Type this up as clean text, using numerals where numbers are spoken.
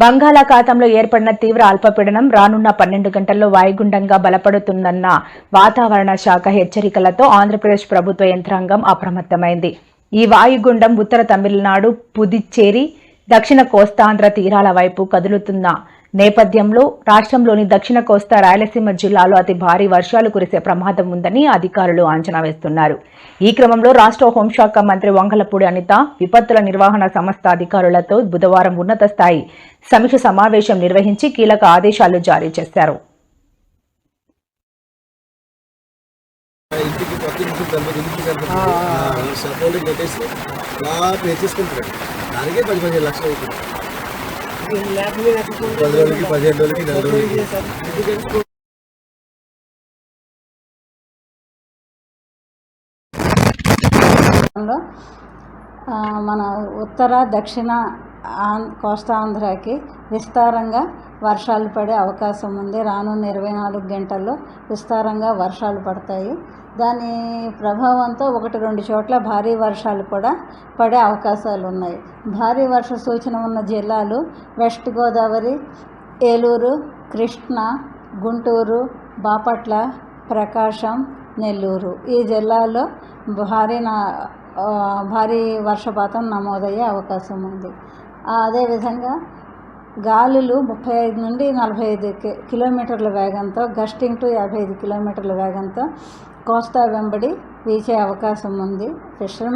బంగాళాఖాతంలో ఏర్పడిన తీవ్ర అల్పపీడనం రానున్న 12 గంటల్లో వాయుగుండంగా బలపడుతుందన్న వాతావరణ శాఖ హెచ్చరికలతో ఆంధ్రప్రదేశ్ ప్రభుత్వ యంత్రాంగం అప్రమత్తమైంది. ఈ వాయుగుండం ఉత్తర తమిళనాడు, పుదుచ్చేరి, దక్షిణ కోస్తాంధ్ర తీరాల వైపు కదులుతున్న నేపథ్యంలో రాష్ట్రంలోని దక్షిణ కోస్తా, రాయలసీమ జిల్లాలో అతి భారీ వర్షాలు కురిసే ప్రమాదం ఉందని అధికారులు అంచనా వేస్తున్నారు. ఈ క్రమంలో రాష్ట్ర హోంశాఖ మంత్రి వంగలపూడి అనిత విపత్తుల నిర్వహణ సంస్థ అధికారులతో బుధవారం ఉన్నత స్థాయి సమీక్ష సమావేశం నిర్వహించి కీలక ఆదేశాలు జారీ చేశారు. మన ఉత్తర దక్షిణ కోస్తాంధ్రకి విస్తారంగా వర్షాలు పడే అవకాశం ఉంది. రానున్న 24 గంటల్లో విస్తారంగా వర్షాలు పడతాయి. దాని ప్రభావంతో 1-2 చోట్ల భారీ వర్షాలు కూడా పడే అవకాశాలు ఉన్నాయి. భారీ వర్ష సూచన ఉన్న జిల్లాలు వెస్ట్ గోదావరి, ఏలూరు, కృష్ణా, గుంటూరు, బాపట్ల, ప్రకాశం, నెల్లూరు. ఈ జిల్లాల్లో భారీ వర్షపాతం నమోదయ్యే అవకాశం ఉంది. అదేవిధంగా గాలులు 35 నుండి 45 కిలోమీటర్ల వేగంతో, గస్టింగ్ టు 55 కిలోమీటర్ల వేగంతో కోస్తా వెంబడి వీచే అవకాశం ఉంది.